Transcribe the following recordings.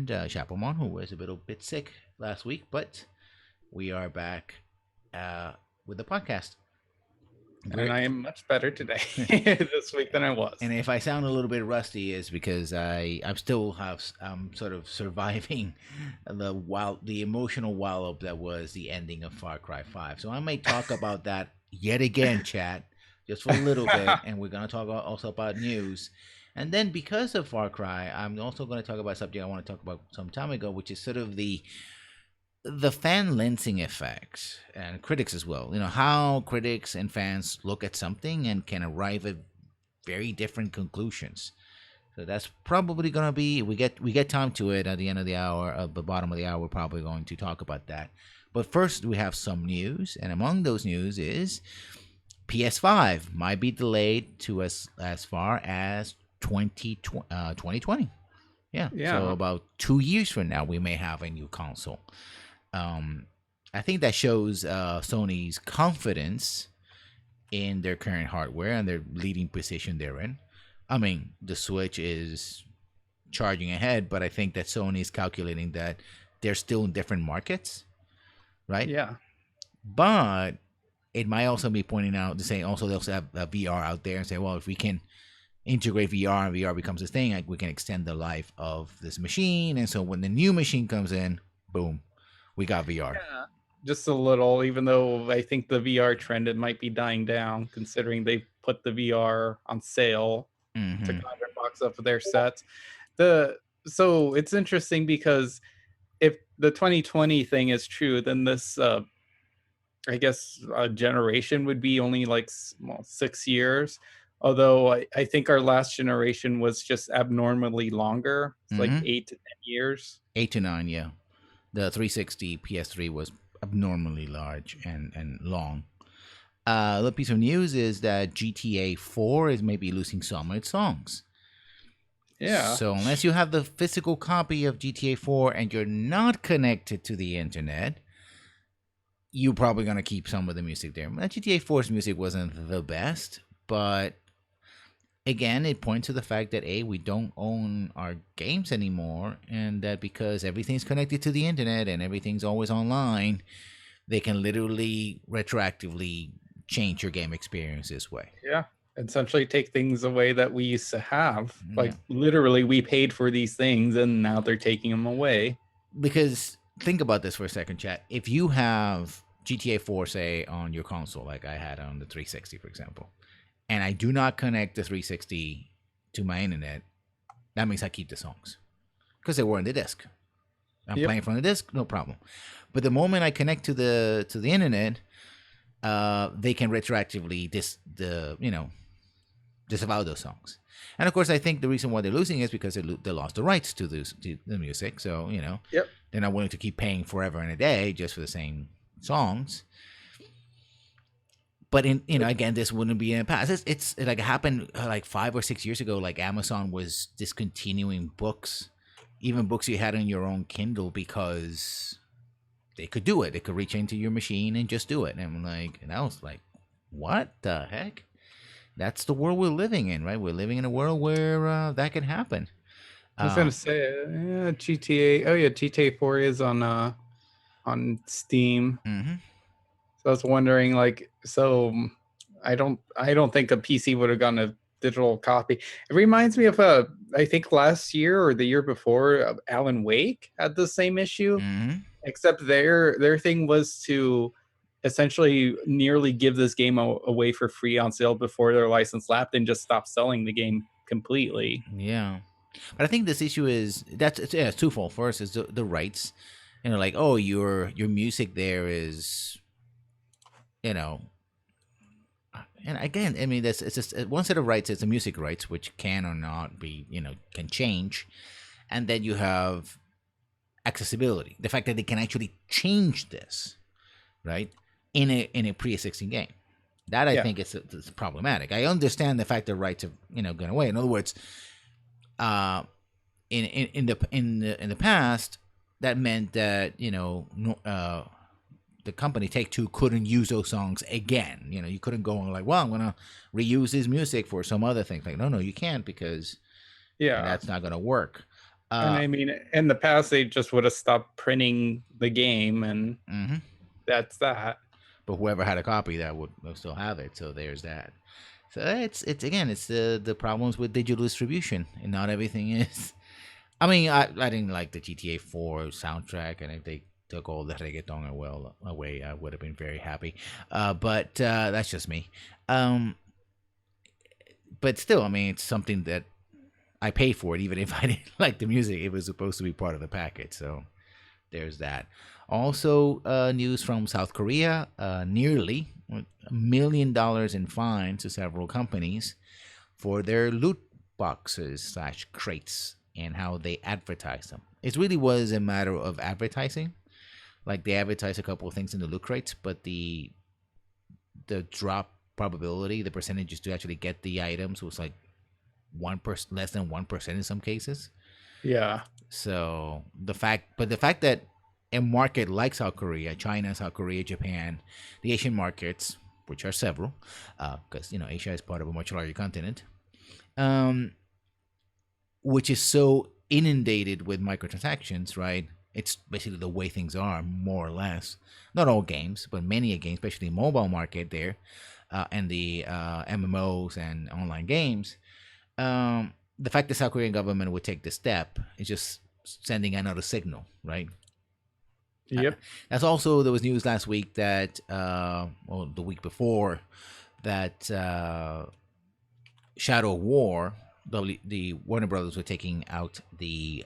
friend Chapelmon, who was a little bit sick last week, but we are back with the podcast. And I am much better today this week than I was. And if I sound a little bit rusty, is because I'm still sort of surviving the emotional wallop that was the ending of Far Cry 5. So I may talk about that yet again, chat, just for a little bit, and we're gonna talk also about news. And then because of Far Cry, I'm also going to talk about a subject I want to talk about some time ago, which is sort of the fan lensing effect and critics as well. You know, how critics and fans look at something and can arrive at very different conclusions. So that's probably going to be we get time to it at the end of the hour. At the bottom of the hour, we're probably going to talk about that. But first, we have some news, and among those news is PS5 might be delayed to as far as 2020. Yeah. So about 2 years from now, we may have a new console. I think that shows Sony's confidence in their current hardware and their leading position they're in. I mean, the Switch is charging ahead, but I think that Sony is calculating that they're still in different markets, right? Yeah. But it might also be pointing out to say also they also have VR out there and say, well, if we can integrate VR and VR becomes a thing, like we can extend the life of this machine. And so when the new machine comes in, boom, we got VR. Yeah, just a little, even though I think the VR trend, it might be dying down considering they put the VR on sale to $100 up for their sets. So it's interesting because if the 2020 thing is true, then this I guess generation would be only like 6 years. Although I think our last generation was just abnormally longer. It's like 8 to 10 years. 8 to 9, yeah. The 360 PS3 was abnormally large and long. The piece of news is that GTA 4 is maybe losing some of its songs. Yeah. So unless you have the physical copy of GTA 4 and you're not connected to the internet, you're probably going to keep some of the music there. GTA 4's music wasn't the best, but again, it points to the fact that we don't own our games anymore, and that because everything's connected to the internet and everything's always online, they can literally retroactively change your game experience this way. Yeah, essentially take things away that we used to have. Like literally, we paid for these things, and now they're taking them away. Because think about this for a second, chat. If you have GTA 4, say, on your console, like I had on the 360, for example, and I do not connect the 360 to my internet, that means I keep the songs because they were on the disc. I'm playing from the disc, no problem. But the moment I connect to the internet, they can retroactively disavow those songs. And of course, I think the reason why they're losing is because they lost the rights to the music. So they're not willing to keep paying forever and a day just for the same songs. But again, this wouldn't be in the past. It's like it happened like 5 or 6 years ago. Like Amazon was discontinuing books, even books you had on your own Kindle, because they could do it. They could reach into your machine and just do it. And I was like, what the heck? That's the world we're living in, right? We're living in a world where that can happen. I was gonna say, GTA. Oh yeah, GTA 4 is on Steam. So I was wondering, I don't think a PC would have gotten a digital copy. It reminds me of I think last year or the year before, Alan Wake had the same issue, except their thing was to essentially nearly give this game away for free on sale before their license lapsed and just stop selling the game completely. Yeah, but I think this issue is it's twofold. First is the rights, like, oh, your music there is, and again, I mean, it's just one set of rights. It's the music rights, which can or not be, can change, and then you have accessibility, the fact that they can actually change this, right, in a pre-existing game. That I think it's problematic. I understand the fact that rights have gone away. In other words, in the past, that meant that the company Take-Two couldn't use those songs again. You couldn't go and well, I'm gonna reuse this music for some other thing. Like, no, you can't, because that's not gonna work. And I mean, in the past, they just would have stopped printing the game, and that's that. But whoever had a copy that would still have it. So there's that. So it's again, it's the problems with digital distribution, and not everything is. I mean, I didn't like the GTA 4 soundtrack, and if they took all the reggaeton away, I would have been very happy. But that's just me. But still, I mean, it's something that I pay for it, even if I didn't like the music. It was supposed to be part of the package, so there's that. Also, news from South Korea: nearly $1 million in fines to several companies for their loot boxes / crates and how they advertise them. It really was a matter of advertising. Like they advertise a couple of things in the loot crates, but the drop probability, the percentages to actually get the items was like 1%, less than 1% in some cases. Yeah. So the fact that a market like South Korea, China, South Korea, Japan, the Asian markets, which are several, because Asia is part of a much larger continent, which is so inundated with microtransactions, right? It's basically the way things are, more or less. Not all games, but many games, especially mobile market there, and the MMOs and online games. The fact the South Korean government would take this step is just sending another signal, right? Yep. That's also, there was news last week that, or the week before, that Shadow of War, the Warner Brothers were taking out the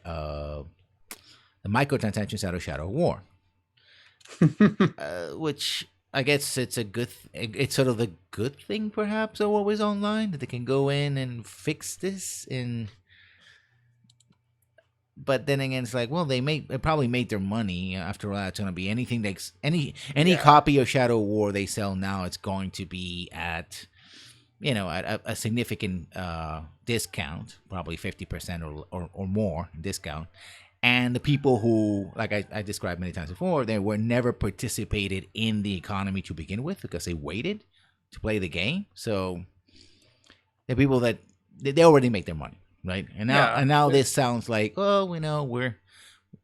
microtransactions out of Shadow of War, which I guess it's a good. It's sort of the good thing, perhaps, of what was online, that they can go in and fix this. But then again, it's like, well, they probably made their money. After all, it's going to be anything that's any copy of Shadow of War they sell now. It's going to be at at a significant discount, probably 50% or more discount. And the people who, like I described many times before, they were never participated in the economy to begin with because they waited to play the game. So the people that they already make their money, right? And now this sounds like, oh,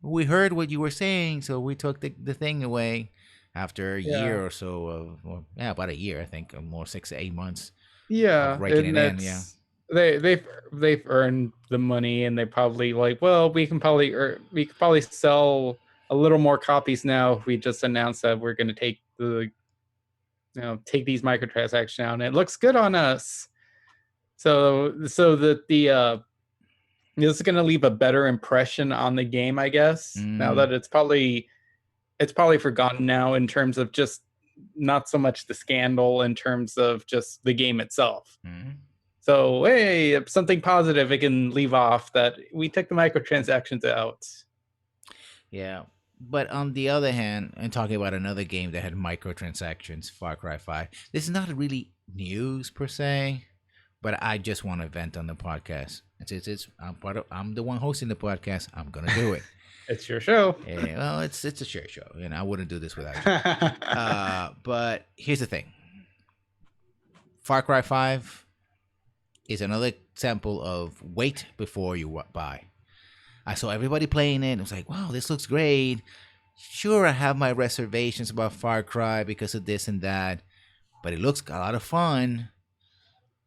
we heard what you were saying, so we took the thing away after a year or so about a year, I think, or more, 6 to 8 months. Yeah, raking it in. Yeah. They've earned the money, and they probably like, well, we could probably sell a little more copies now if we just announced that we're going to take these microtransactions out, and it looks good on us. So that this is going to leave a better impression on the game, I guess. Now that it's probably forgotten now in terms of just not so much the scandal, in terms of just the game itself. So, hey, something positive it can leave off, that we took the microtransactions out. Yeah. But on the other hand, and talking about another game that had microtransactions, Far Cry 5, this is not really news per se, but I just want to vent on the podcast. I'm the one hosting the podcast. I'm going to do it. It's your show. Yeah, well, it's a share show. I wouldn't do this without you. But here's the thing. Far Cry 5 is another example of wait before you buy. I saw everybody playing it. And I was like, wow, this looks great. Sure, I have my reservations about Far Cry because of this and that, but it looks a lot of fun.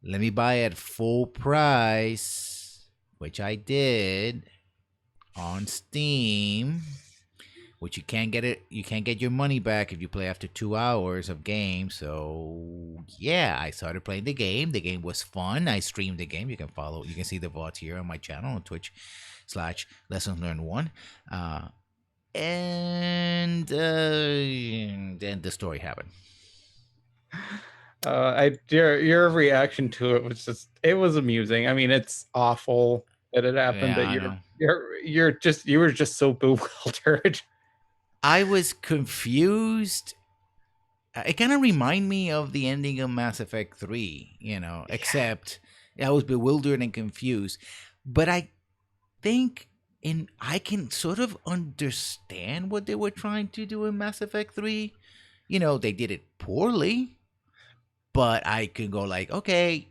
Let me buy it at full price, which I did on Steam, which you can't get your money back if you play after 2 hours of game. So yeah, I started playing the game. The game was fun. I streamed the game. You can see the VOD here on my channel on Twitch/Lessons Learned 1. And then the story happened. Your reaction to it was amusing. I mean, it's awful that it happened, but you were just so bewildered. I was confused. It kind of reminded me of the ending of Mass Effect 3, except I was bewildered and confused. But I think I can sort of understand what they were trying to do in Mass Effect 3. They did it poorly, but I can go like, okay,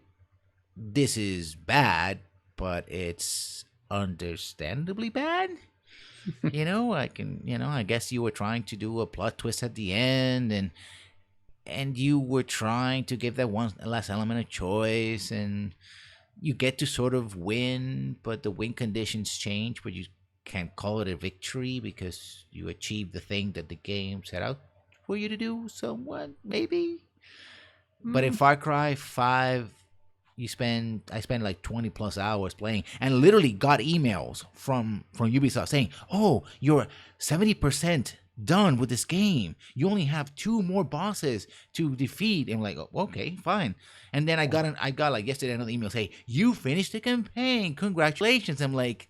this is bad, but it's understandably bad. I guess you were trying to do a plot twist at the end, and you were trying to give that one last element of choice, and you get to sort of win, but the win conditions change, but you can't call it a victory because you achieved the thing that the game set out for you to do, somewhat, maybe. But in Far Cry 5, I spent like 20 plus hours playing, and literally got emails from Ubisoft saying, "Oh, you're 70% done with this game. You only have 2 more bosses to defeat." And I'm like, oh, okay, fine. And then I got like yesterday another email say, "You finished the campaign. Congratulations." I'm like,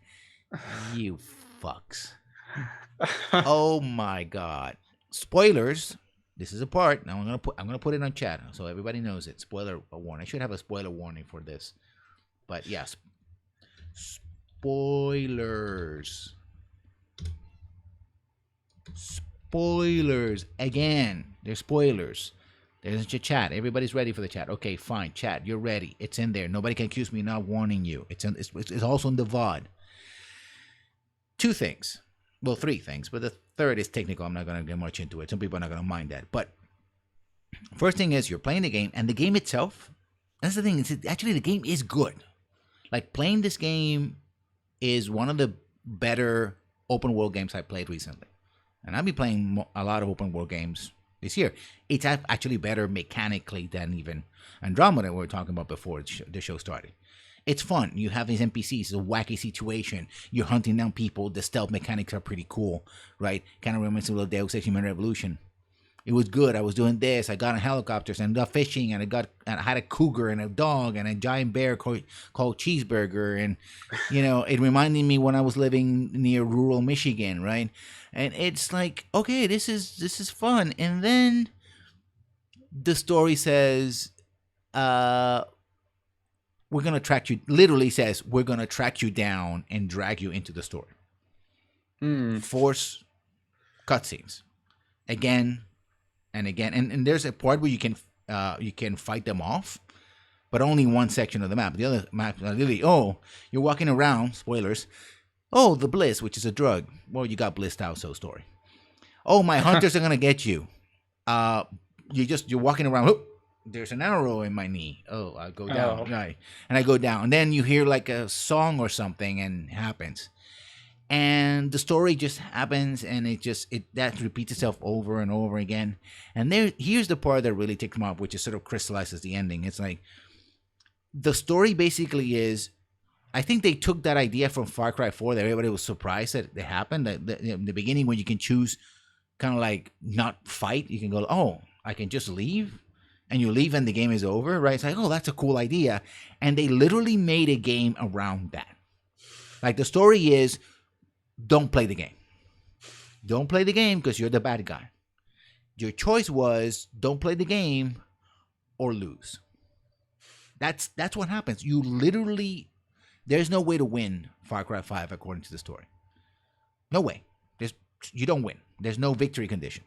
you fucks. Oh my god. Spoilers. This is a part. Now I'm gonna put it on chat so everybody knows it. Spoiler warning. I should have a spoiler warning for this. But yes. Spoilers. Spoilers. Again, there's spoilers. There's your chat. Everybody's ready for the chat. Okay, fine. Chat, you're ready. It's in there. Nobody can accuse me not warning you. It's also in the VOD. 2 things. Well, 3 things, but the third is technical. I'm not going to get much into it. Some people are not going to mind that. But first thing is you're playing the game, and the game itself, that's the thing. Actually, the game is good. Like, playing this game is one of the better open world games I played recently. And I'll be playing a lot of open world games this year. It's actually better mechanically than even Andromeda we were talking about before the show started. It's fun. You have these NPCs. It's a wacky situation. You're hunting down people. The stealth mechanics are pretty cool, right? Kind of reminds me of Deus Ex Human Revolution. It was good. I was doing this. I got on helicopters and got fishing, and I had a cougar and a dog and a giant bear called Cheeseburger, and it reminded me when I was living near rural Michigan, right? And it's like, okay, this is fun. And then the story says, we're going to track you, literally says, we're going to track you down and drag you into the story. Force cutscenes. Again and again. And there's a part where you can fight them off, but only one section of the map. The other map, literally, you're walking around, spoilers. Oh, the bliss, which is a drug. Well, you got blissed out, so story. Oh, my hunters are going to get you. You're walking around. Oh, there's an arrow in my knee. Oh, I go down. Oh. Right. And I go down. And then you hear like a song or something and it happens. And the story just happens, and that repeats itself over and over again. And here's the part that really ticks me off, which is sort of crystallizes the ending. It's like the story basically is, I think they took that idea from Far Cry 4 that everybody was surprised that it happened. In the beginning, when you can choose kind of like not fight, you can go, oh, I can just leave. And you leave and the game is over, right? It's like, oh, that's a cool idea. And they literally made a game around that. Like, the story is, don't play the game. Don't play the game because you're the bad guy. Your choice was, don't play the game or lose. That's what happens. You literally, there's no way to win Far Cry 5 according to the story. No way. You don't win. There's no victory condition.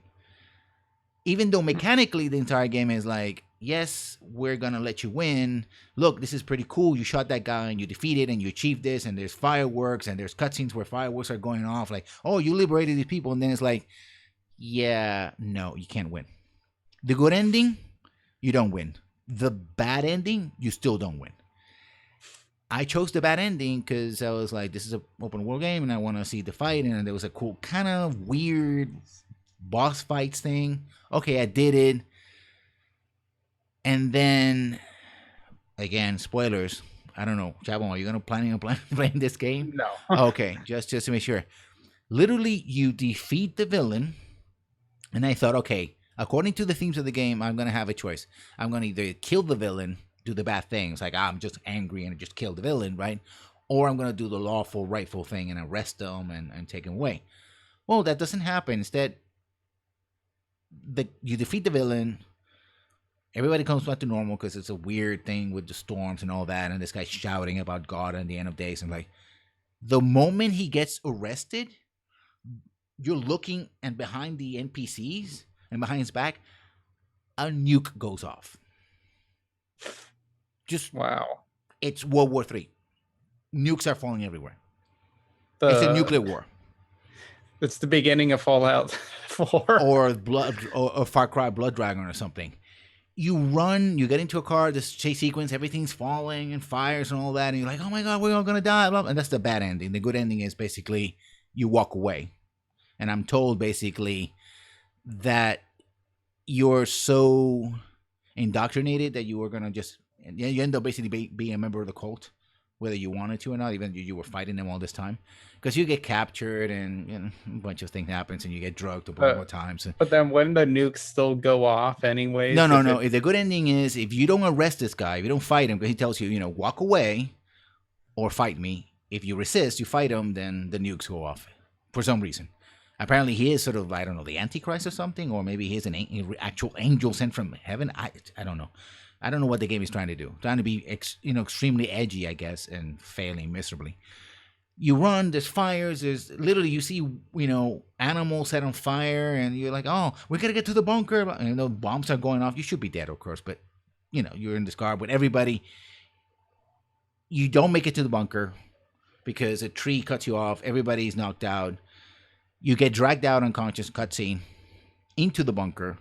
Even though mechanically the entire game is like, yes, we're going to let you win. Look, this is pretty cool. You shot that guy and you defeated and you achieved this, and there's fireworks and there's cutscenes where fireworks are going off. Like, oh, you liberated these people. And then it's like, yeah, no, you can't win. The good ending, you don't win. The bad ending, you still don't win. I chose the bad ending because I was like, this is an open world game and I want to see the fight. And there was a cool kind of weird boss fights thing. Okay, I did it. And then, again, spoilers. I don't know. Chabon, are you planning on playing this game? No. Okay, just to make sure. Literally, you defeat the villain. And I thought, okay, according to the themes of the game, I'm going to have a choice. I'm going to either kill the villain, do the bad things, like I'm just angry and just kill the villain, right? Or I'm going to do the lawful, rightful thing and arrest them and take him away. Well, that doesn't happen. Instead, you defeat the villain. Everybody comes back to normal because it's a weird thing with the storms and all that, and this guy's shouting about God and the end of days. And like, the moment he gets arrested, you're looking, and behind the NPCs and behind his back, a nuke goes off. Just wow. It's World War III. Nukes are falling everywhere. It's a nuclear war. It's the beginning of Fallout 4. Or Far Cry Blood Dragon or something. You run, you get into a car, this chase sequence, everything's falling and fires and all that, and you're like, oh my god, we're all gonna die. And that's the bad ending. The good ending is basically you walk away. And I'm told basically that you're so indoctrinated that you were gonna just, you end up basically being a member of the cult, whether you wanted to or not, even you were fighting them all this time, because you get captured and a bunch of things happens and you get drugged a bunch more times. But then wouldn't the nukes still go off anyways? No. If the good ending is if you don't arrest this guy, if you don't fight him, because he tells you, walk away or fight me. If you resist, you fight him, then the nukes go off for some reason. Apparently, he is sort of, I don't know, the Antichrist or something, or maybe he's an actual angel sent from heaven. I don't know. I don't know what the game is trying to do. Trying to be, extremely edgy, I guess, and failing miserably. You run, there's fires, there's literally, you see, animals set on fire, and you're like, oh, we gotta get to the bunker. And the bombs are going off. You should be dead, of course, but, you're in this car with everybody. You don't make it to the bunker because a tree cuts you off. Everybody's knocked out. You get dragged out unconscious, cutscene, into the bunker,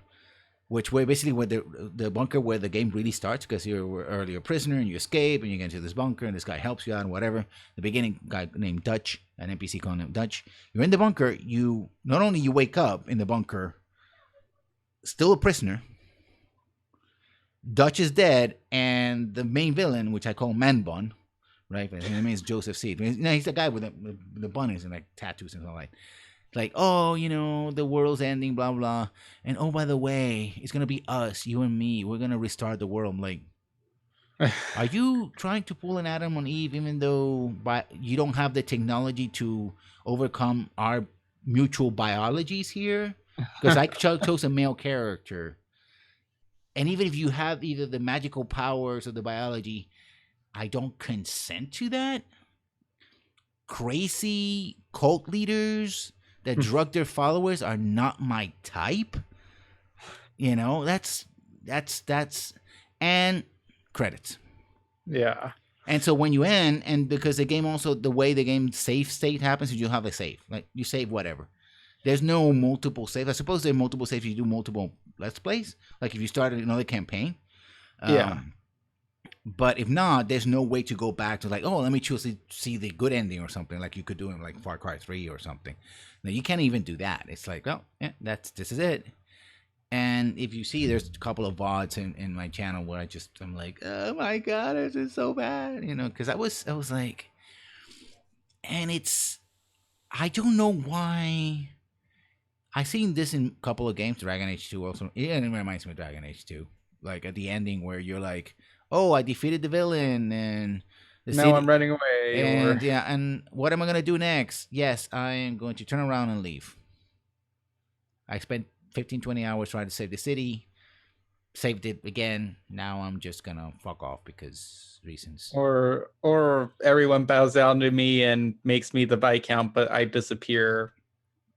which where basically where the bunker where the game really starts, because you're earlier a prisoner and you escape and you get into this bunker and this guy helps you out and whatever. The beginning guy named Dutch, an NPC called him Dutch. You're in the bunker. You not only you wake up in the bunker, still a prisoner. Dutch is dead, and the main villain, which I call Man Bun, right? His name is Joseph Seed. He's the guy with the bunnies and like tattoos and all that. Like, oh, the world's ending, blah, blah. And, oh, by the way, it's going to be us, you and me. We're going to restart the world. I'm like, are you trying to pull an Adam on Eve even though you don't have the technology to overcome our mutual biologies here? Because I chose a male character. And even if you have either the magical powers or the biology, I don't consent to that. Crazy cult leaders that drug their followers are not my type. That's and credits. Yeah. And so when you end, and because the game also, the way the game save state happens is you have a save. Like you save whatever. There's no multiple saves. I suppose there are multiple saves if you do multiple Let's Plays. Like if you started another campaign. Yeah. But if not, there's no way to go back to like, oh, let me choose to see the good ending or something like you could do in like Far Cry 3 or something. Now you can't even do that. It's like, oh, yeah, this is it. And if you see, there's a couple of VODs in my channel where I'm like, oh my god, this is so bad, because I was like, and I don't know why. I've seen this in a couple of games, Dragon Age 2 also. Yeah, it reminds me of Dragon Age 2, like at the ending where you're like, oh, I defeated the villain, and now I'm running away. And and what am I gonna do next? Yes, I am going to turn around and leave. I spent 15-20 hours trying to save the city, saved it again. Now I'm just gonna fuck off because reasons. Or everyone bows down to me and makes me the Viscount, but I disappear.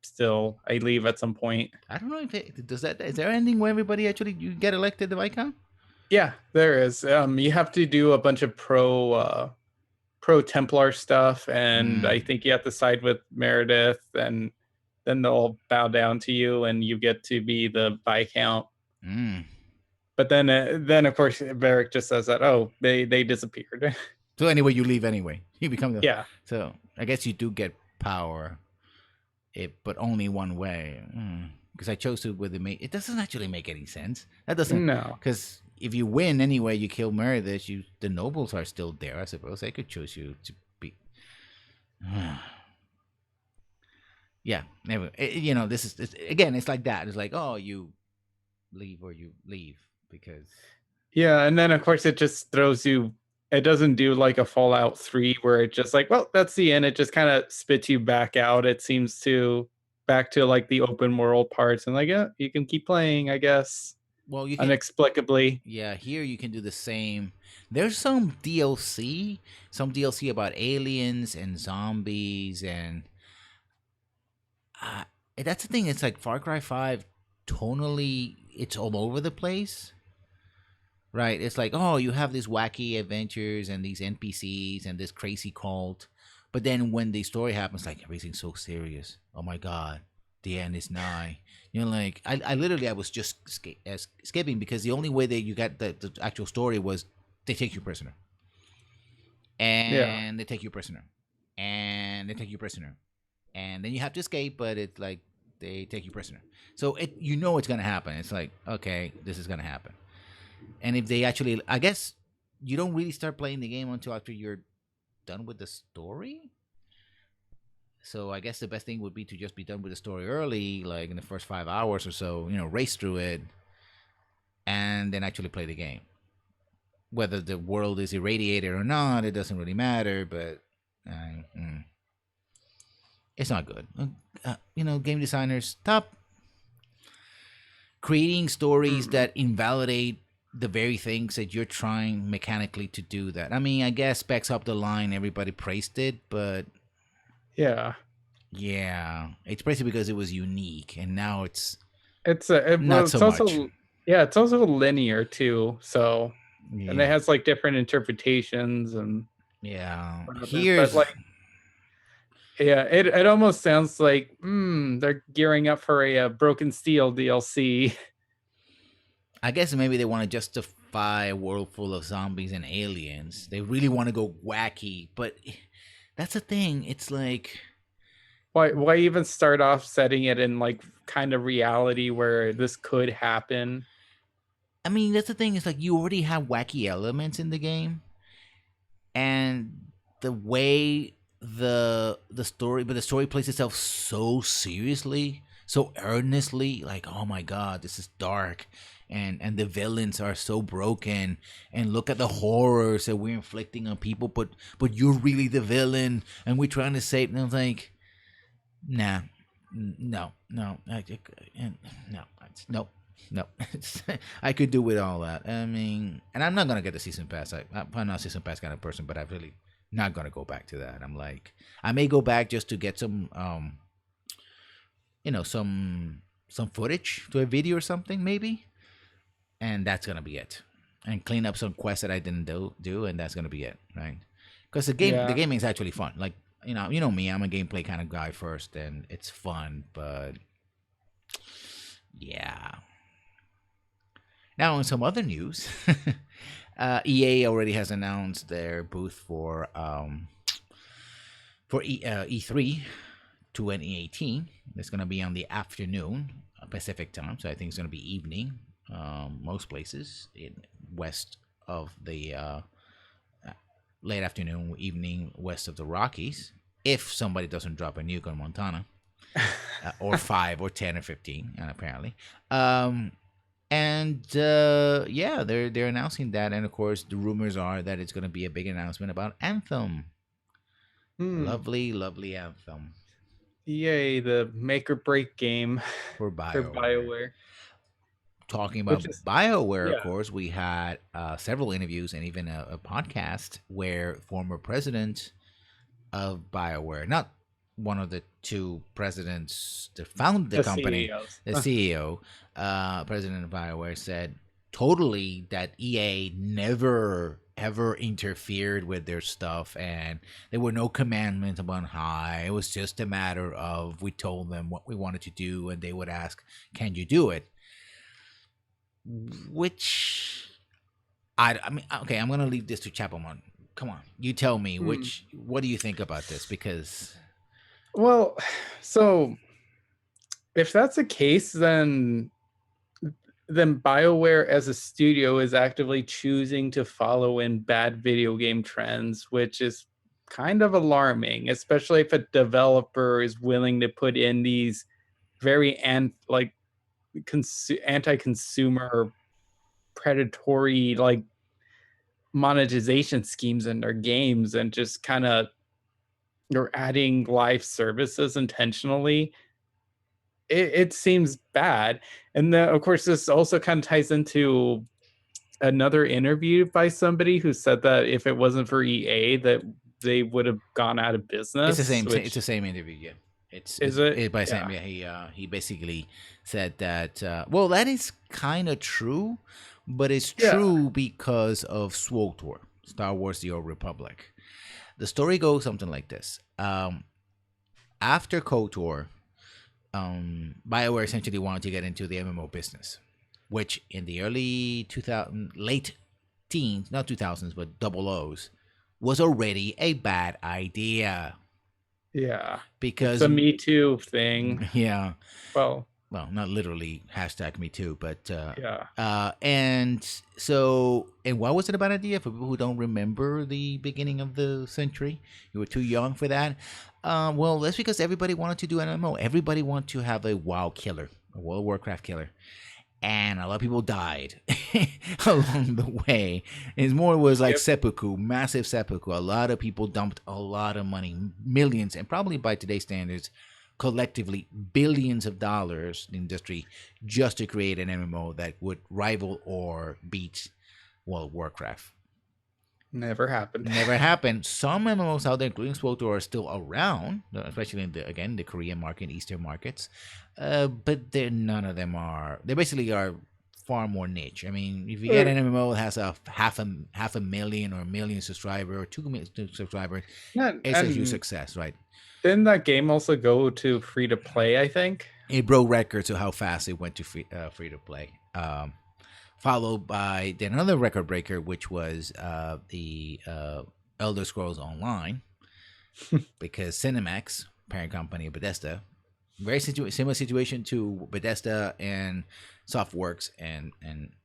Still, I leave at some point. I don't know if is there an ending where everybody actually you get elected the Viscount? Yeah, there is. You have to do a bunch of pro Templar stuff, and I think you have to side with Meredith, and then they'll bow down to you, and you get to be the Viscount. But then of course, Varric just says that, oh, they disappeared. So anyway, you leave anyway. You become the yeah. So I guess you do get power, but only one way. Because I chose to with it doesn't actually make any sense. That doesn't. No. Because if you win anyway, you kill Meredith. The nobles are still there. I suppose I could choose you to be. Yeah, never. This is again. It's like that. It's like, oh, you leave or you leave because. Yeah, and then of course it just throws you. It doesn't do like a Fallout 3 where it just like, well, that's the end. It just kind of spits you back out. It seems to back to like the open world parts and like, yeah, you can keep playing, I guess. Well, you can, inexplicably. Yeah, here you can do the same. There's some DLC about aliens and zombies, and that's the thing. It's like Far Cry 5 tonally, it's all over the place. Right? It's like, oh, you have these wacky adventures and these NPCs and this crazy cult, But then when the story happens, like everything's so serious. Oh my god, the end is nigh. Like I literally I was just skipping because the only way that you got the actual story was they take you prisoner, Yeah. and they take you prisoner, and they take you prisoner, and then you have to escape, but it's like they take you prisoner. So it's gonna happen. It's like, okay, this is gonna happen. And if they actually, I guess you don't really start playing the game until after you're done with the story. So I guess the best thing would be to just be done with the story early, like in the first 5 hours or so, race through it, and then actually play the game. Whether the world is irradiated or not, it doesn't really matter, but it's not good. Game designers, stop creating stories that invalidate the very things that you're trying mechanically to do. That, I mean, I guess Specs Up the Line, everybody praised it, but yeah, it's basically because it was unique, and now it's not so also much. it's also linear too, so and it has like different interpretations and here's but like it almost sounds like they're gearing up for a Broken Steel DLC. I guess maybe they want to justify a world full of zombies and aliens. They really want to go wacky, but that's the thing. It's like, why even start off setting it in like kind of reality where this could happen? I mean, that's the thing. It's like you already have wacky elements in the game, and the way the story plays itself so seriously, so earnestly. Like, oh my god, this is dark. And the villains are so broken, and look at the horrors that we're inflicting on people, but you're really the villain, and we're trying to save them. Like, no, I could do with all that. I mean, and I'm not gonna get the season pass. I'm not a season pass kind of person, but I'm really not gonna go back to that. I'm like, I may go back just to get some some footage to a video or something, maybe. And that's gonna be it, and clean up some quests that I didn't do, and that's gonna be it, right? Because the gaming is actually fun. Like, you know me, I'm a gameplay kind of guy first, and it's fun. But yeah. Now, in some other news, EA already has announced their booth for E3 2018. It's gonna be on the afternoon Pacific time, so I think it's gonna be evening. Most places in west of the late afternoon, evening west of the Rockies, if somebody doesn't drop a nuke on Montana, or 5 or 10 or 15, and apparently, they're announcing that, and of course the rumors are that it's going to be a big announcement about Anthem. Lovely Anthem. EA, the make or break game for BioWare. Talking about BioWare, of course, we had several interviews and even a podcast where former president of BioWare, not one of the two presidents that founded the company, the CEO, president of BioWare, said totally that EA never ever interfered with their stuff, and there were no commandments on high. It was just a matter of we told them what we wanted to do, and they would ask, "Can you do it?" Which I mean, okay, I'm gonna leave this to Chapelman. Come on, you tell me what do you think about this? Because, well, so if that's the case, then BioWare as a studio is actively choosing to follow in bad video game trends, which is kind of alarming, especially if a developer is willing to put in these very anti-consumer predatory like monetization schemes in their games, and just kind of you're adding live services intentionally. It seems bad. And then, of course, this also kind of ties into another interview by somebody who said that if it wasn't for EA, that they would have gone out of business. It's the same interview, yeah. He basically said that well, that is kind of true, but it's true because of SWTOR, Star Wars: The Old Republic. The story goes something like this. After KOTOR, BioWare essentially wanted to get into the MMO business, which in the early 2000, late teens, not 2000s, but double O's, was already a bad idea. Yeah. Because it's a Me Too thing. Yeah. Well, not literally hashtag Me Too, but yeah. And so, and why was it a bad idea for people who don't remember the beginning of the century? You were too young for that. Well, that's because everybody wanted to do an MMO. Everybody wanted to have a WoW killer, a World of Warcraft killer. And a lot of people died along the way. It was like seppuku, massive seppuku. A lot of people dumped a lot of money, millions, and probably by today's standards, collectively billions of dollars in the industry just to create an MMO that would rival or beat World of Warcraft. Never happened. Never happened. Some MMOs out there, including SWTOR, are still around, especially in the Korean market, Eastern markets. But none of them are. They basically are far more niche. I mean, if you get an MMO that has a half a million or a million subscriber or 2 million subscribers, it's a huge success, right? Didn't that game also go to free to play? I think it broke records of how fast it went to free to play. Followed by then another record breaker, which was the Elder Scrolls Online, because Cinemax, parent company of Bethesda, very similar situation to Bethesda and Softworks and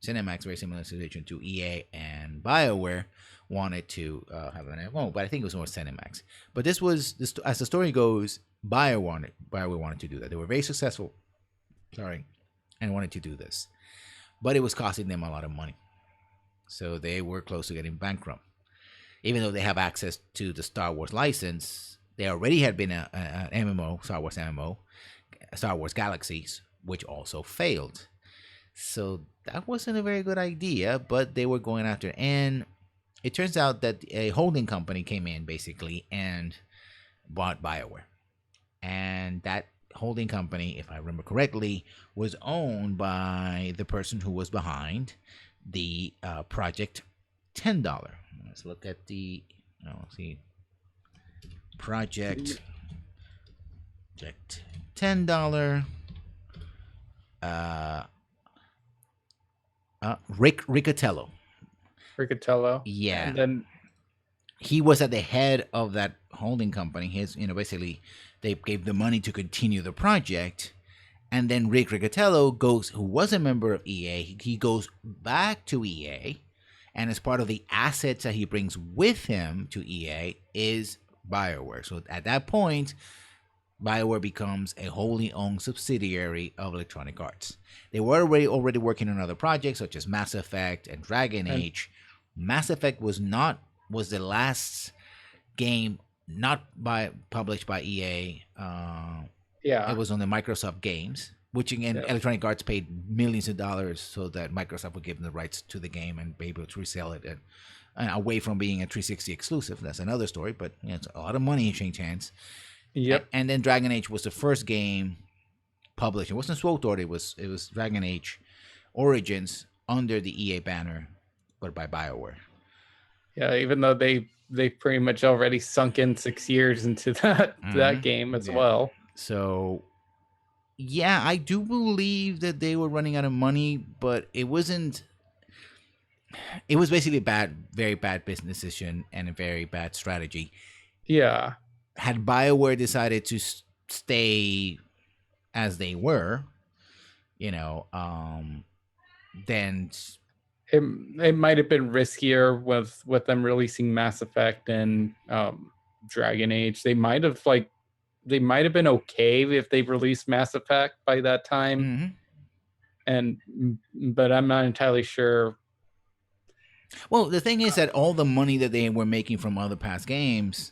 Cinemax, very similar situation to EA and BioWare, wanted to have an MMO, but I think it was more Cinemax. But this was, as the story goes, BioWare wanted to do that. They were very successful, and wanted to do this. But it was costing them a lot of money. So they were close to getting bankrupt. Even though they have access to the Star Wars license, there already had been an MMO, Star Wars MMO, Star Wars Galaxies, which also failed. So that wasn't a very good idea, but they were going after it. And it turns out that a holding company came in, basically, and bought BioWare. And that holding company, if I remember correctly, was owned by the person who was behind the Project $10. Let's look at the Project $10. Rick Riccatello. Yeah. And then he was at the head of that holding company. His, basically, they gave the money to continue the project, and then Rick Riccatello goes, who was a member of EA, he goes back to EA, and as part of the assets that he brings with him to EA is BioWare. So at that point, BioWare becomes a wholly owned subsidiary of Electronic Arts. They were already working on other projects such as Mass Effect and Dragon Age. Mass Effect was the last game not published by EA. It was on the Microsoft games, which again, Electronic Arts paid millions of dollars so that Microsoft would give them the rights to the game and be able to resell it away from being a 360 exclusive. That's another story, but it's a lot of money changed hands. Yep. And then Dragon Age was the first game published. It wasn't SWTOR. It was Dragon Age Origins under the EA banner, but by BioWare. Yeah, even though they pretty much already sunk in 6 years into that game as well. So, yeah, I do believe that they were running out of money, but it wasn't. It was basically a very bad business decision and a very bad strategy. Yeah. Had BioWare decided to stay as they were, then it might have been riskier with them releasing Mass Effect and Dragon Age. They might have been okay if they released Mass Effect by that time. But I'm not entirely sure. Well, the thing is that all the money that they were making from other past games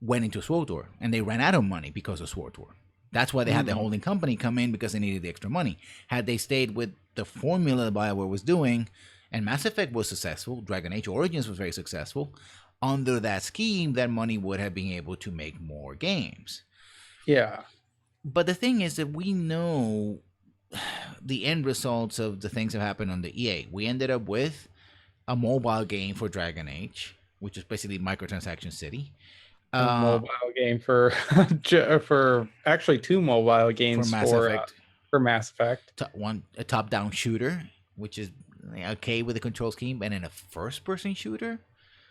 went into SWTOR, and they ran out of money because of SWTOR. That's why they had the holding company come in, because they needed the extra money. Had they stayed with the formula that BioWare was doing, and Mass Effect was successful, Dragon Age Origins was very successful, under that scheme, that money would have been able to make more games. Yeah. But the thing is that we know the end results of the things that happened on the EA. We ended up with a mobile game for Dragon Age, which is basically Microtransaction City. A mobile game for for actually 2 mobile games Mass Effect. For Mass Effect. A top-down shooter, which is okay with the control scheme, and then a first-person shooter.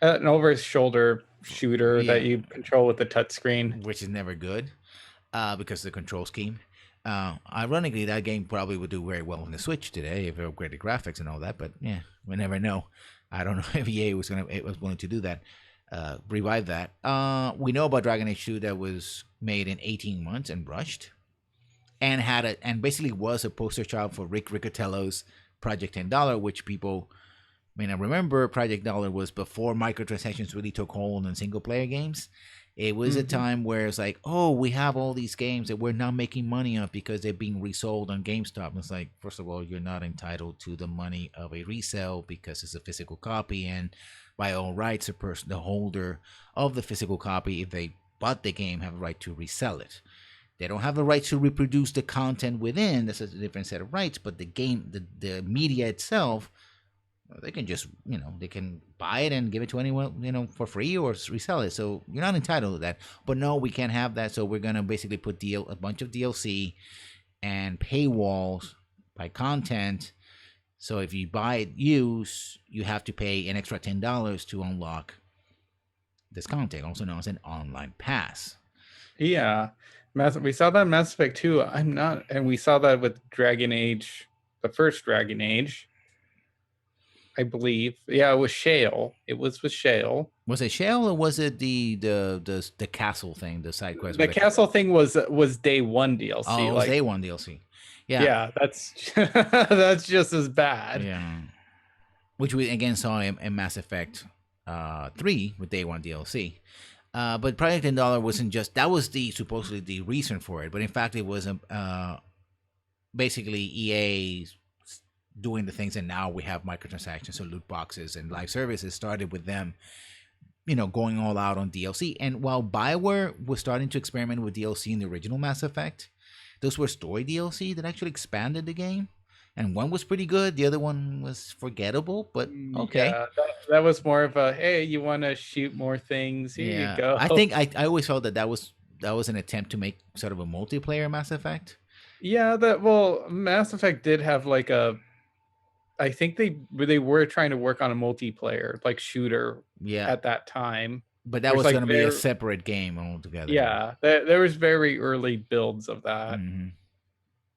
An over-shoulder shooter that you control with the touchscreen, which is never good because of the control scheme. Ironically, that game probably would do very well on the Switch today if it upgraded graphics and all that. But yeah, we never know. I don't know if EA was willing to do that, revive that. We know about Dragon Age 2 that was made in 18 months and rushed, and basically was a poster child for Rick Riccatello's Project $10, which people may not remember. Project $10 was before microtransactions really took hold in single player games. It was a time where it's like, oh, we have all these games that we're not making money of because they're being resold on GameStop. And it's like, first of all, you're not entitled to the money of a resale because it's a physical copy, and by all rights, the holder of the physical copy, if they bought the game, have a right to resell it. They don't have the right to reproduce the content within. That's a different set of rights. But the game, the media itself, they can just, they can buy it and give it to anyone, for free or resell it. So you're not entitled to that. But no, we can't have that. So we're going to basically put a bunch of DLC and paywalls by content. So if you buy it used, you have to pay an extra $10 to unlock this content, also known as an online pass. Yeah. We saw that in Mass Effect 2. And we saw that with Dragon Age, the first Dragon Age, I believe. Yeah, it was Shale. It was with Shale. Was it Shale, or was it the castle thing, the side quest? The castle thing was day one DLC. Oh, it was day one DLC. Yeah, that's just as bad. Yeah, which we again saw in Mass Effect 3 with day one DLC. But Project $10 wasn't just that was supposedly the reason for it, but in fact it was basically EA doing the things, and now we have microtransactions, so loot boxes and live services started with them, going all out on DLC. And while BioWare was starting to experiment with DLC in the original Mass Effect, those were story DLC that actually expanded the game, and one was pretty good, the other one was forgettable, but okay. Yeah, that was more of a, hey, you want to shoot more things, here you go. I think I always felt that was an attempt to make sort of a multiplayer Mass Effect. Yeah, Mass Effect did have like I think they were trying to work on a multiplayer like shooter at that time. But that was going to be a separate game altogether. Yeah, there was very early builds of that. Mm-hmm.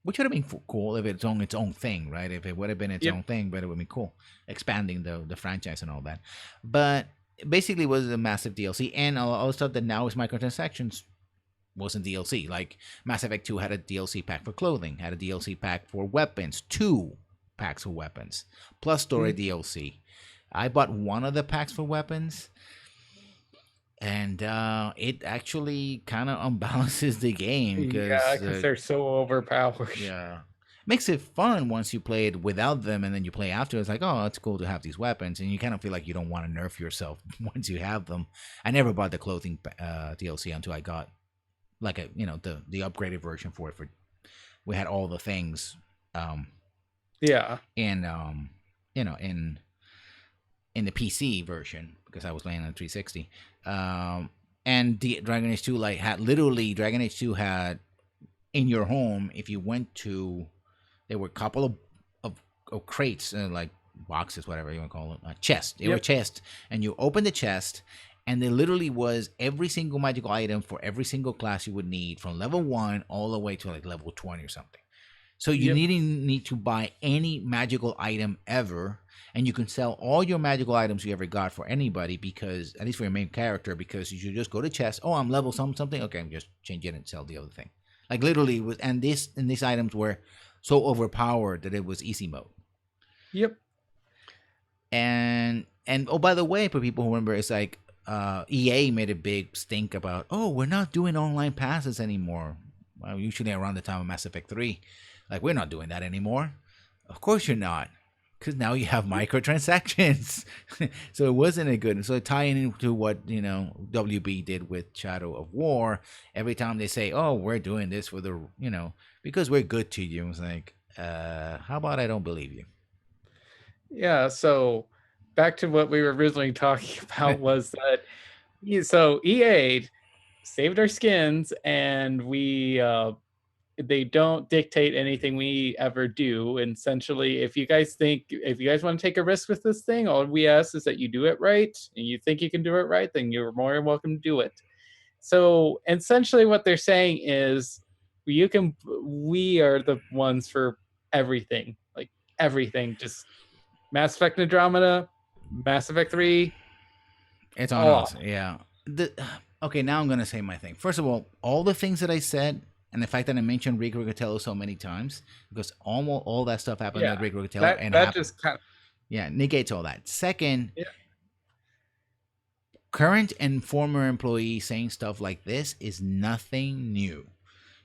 Which would have been cool if it's on its own thing, right? If it would have been its own thing, but it would be cool. Expanding the franchise and all that. But basically it was a massive DLC. And all the stuff that now is microtransactions wasn't DLC. Like Mass Effect 2 had a DLC pack for clothing, had a DLC pack for weapons, 2 packs for weapons, plus story DLC. I bought one of the packs for weapons, and it actually kind of unbalances the game because they're so overpowered. Yeah, makes it fun once you play it without them, and then you play after. It's like, oh, it's cool to have these weapons, and you kind of feel like you don't want to nerf yourself once you have them. I never bought the clothing DLC until I got like the upgraded version for it. We had all the things. In in the PC version because I was playing on 360. And the Dragon Age 2 Dragon Age 2 had in your home, if you went to, there were a couple of crates, like boxes, whatever you want to call them, chests. They were chests, and you open the chest, and there literally was every single magical item for every single class you would need from level 1 all the way to like level 20 or something. So you didn't need to buy any magical item ever, and you can sell all your magical items you ever got for anybody, because at least for your main character, because you should just go to chest. Oh, I'm level something. Okay, I'm just change it and sell the other thing. Like literally, these items were so overpowered that it was easy mode. Yep. And oh, by the way, for people who remember, it's like EA made a big stink about, oh, we're not doing online passes anymore. Well, usually around the time of Mass Effect 3. Like, we're not doing that anymore. Of course you're not. Because now you have microtransactions. So it wasn't a good. So tying into what, WB did with Shadow of War, every time they say, oh, we're doing this for the, because we're good to you. It's like, how about I don't believe you? Yeah, so back to what we were originally talking about was that so EA saved our skins, and they don't dictate anything we ever do. And essentially, if you guys want to take a risk with this thing, all we ask is that you do it right, and you think you can do it right, then you're more than welcome to do it. So essentially what they're saying is we are the ones for everything, like everything. Just Mass Effect Andromeda, Mass Effect 3. It's on us. Yeah. Okay, now I'm going to say my thing. First of all the things that I said, and the fact that I mentioned Rick Riccatello so many times, because almost all that stuff happened with Rick Riccatello. That just kind of... negates all that. Second, current and former employees saying stuff like this is nothing new.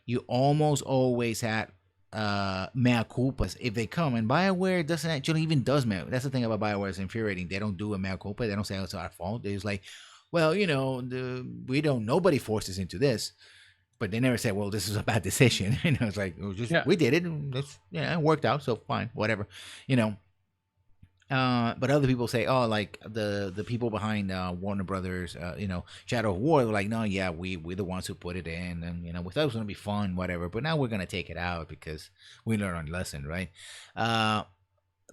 You almost always had mea culpas if they come, and BioWare doesn't actually even does mea. That's the thing about BioWare, is infuriating. They don't do a mea culpa. They don't say it's our fault. They're just like, well, nobody forced us into this, but they never say, well, this is a bad decision. It's like, we did it. It worked out, so fine, whatever. But other people say, oh, like the people behind Warner Brothers, Shadow of War, they're like, no, yeah, we're the ones who put it in, and we thought it was gonna be fun, whatever. But now we're gonna take it out because we learned our lesson, right?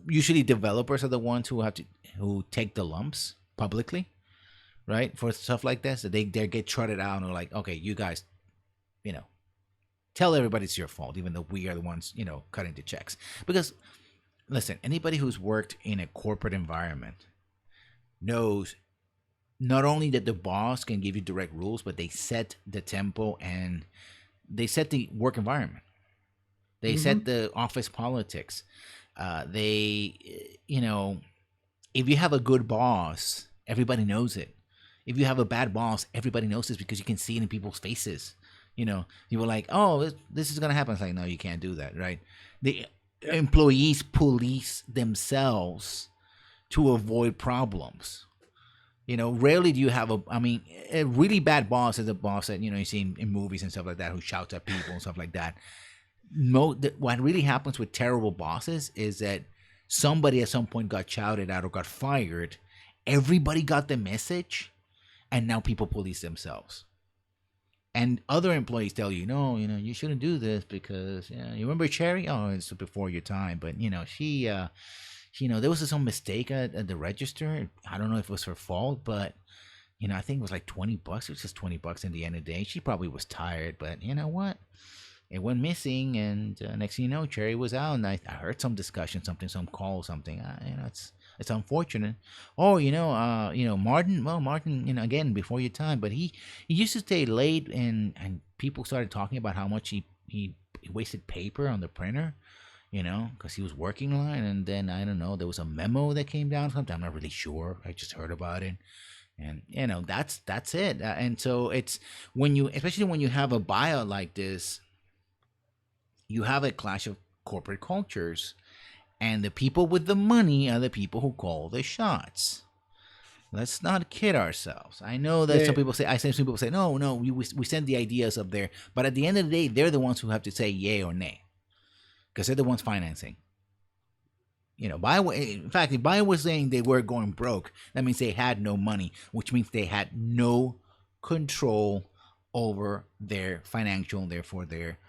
Usually, developers are the ones who take the lumps publicly, right, for stuff like this. So they get trotted out and are like, okay, you guys, tell everybody it's your fault, even though we are the ones, cutting the checks. Because listen, anybody who's worked in a corporate environment knows not only that the boss can give you direct rules, but they set the tempo and they set the work environment. They set the office politics. If you have a good boss, everybody knows it. If you have a bad boss, everybody knows this because you can see it in people's faces. You were like, oh, this is going to happen. It's like, no, you can't do that, right? Employees police themselves to avoid problems. Rarely do you have a really bad boss is a boss that, you see in movies and stuff like that, who shouts at people and stuff like that. What really happens with terrible bosses is that somebody at some point got shouted at or got fired. Everybody got the message, and now people police themselves. And other employees tell you, no, you shouldn't do this because, you remember Cherry? Oh, it's before your time. But, she, there was some mistake at the register. I don't know if it was her fault, but, I think it was like $20. It was just $20 in the end of the day. She probably was tired, but you know what? It went missing, and next thing you know, Cherry was out, and I heard some discussion, some call, something. It's unfortunate. Oh, Martin. Well, Martin, again, before your time, but he used to stay late, and people started talking about how much he wasted paper on the printer, because he was working line. And then I don't know, there was a memo that came down. Something I'm not really sure. I just heard about it, and that's it. And so it's especially when you have a buyout like this, you have a clash of corporate cultures. And the people with the money are the people who call the shots. Let's not kid ourselves. I know that some people say, no, we send the ideas up there. But at the end of the day, they're the ones who have to say yay or nay. Because they're the ones financing. BioWare, in fact, if BioWare was saying they were going broke, that means they had no money, which means they had no control over their financial and therefore their,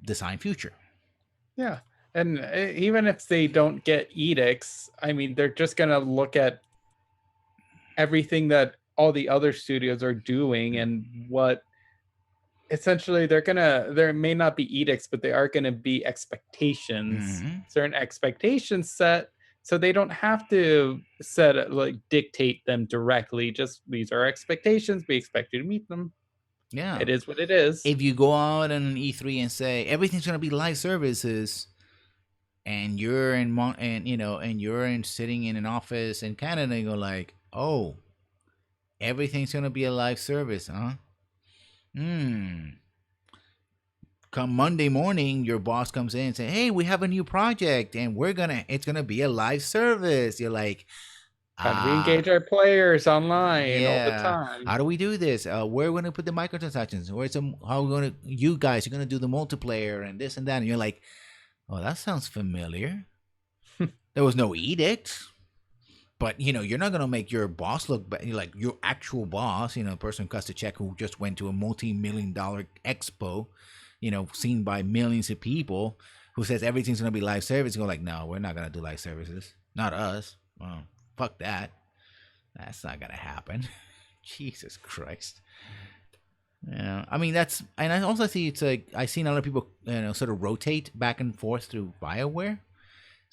design future. Yeah. And even if they don't get edicts, they're just going to look at everything that all the other studios are doing, and what essentially there may not be edicts, but they are going to be expectations, certain expectations set. So they don't have to dictate them directly. Just, these are expectations. We expect you to meet them. Yeah. It is what it is. If you go out on an E3 and say everything's going to be live services, and you're sitting in an office in Canada, and you go like, oh, everything's gonna be a live service, huh? Come Monday morning, your boss comes in and say, hey, we have a new project, and it's gonna be a live service. You're like, how do we engage our players online all the time? How do we do this? Where are we gonna put the microtransactions? You guys are gonna do the multiplayer and this and that? And you're like, oh, that sounds familiar. There was no edict. But you're not gonna make your boss look like your actual boss. The person who cuts the check who just went to a multi-million-dollar expo, seen by millions of people, who says everything's gonna be live service. Go like, no, we're not gonna do live services. Not us. Well, fuck that. That's not gonna happen. Jesus Christ. I mean that's, and I also see it's like I've seen other people, sort of rotate back and forth through BioWare.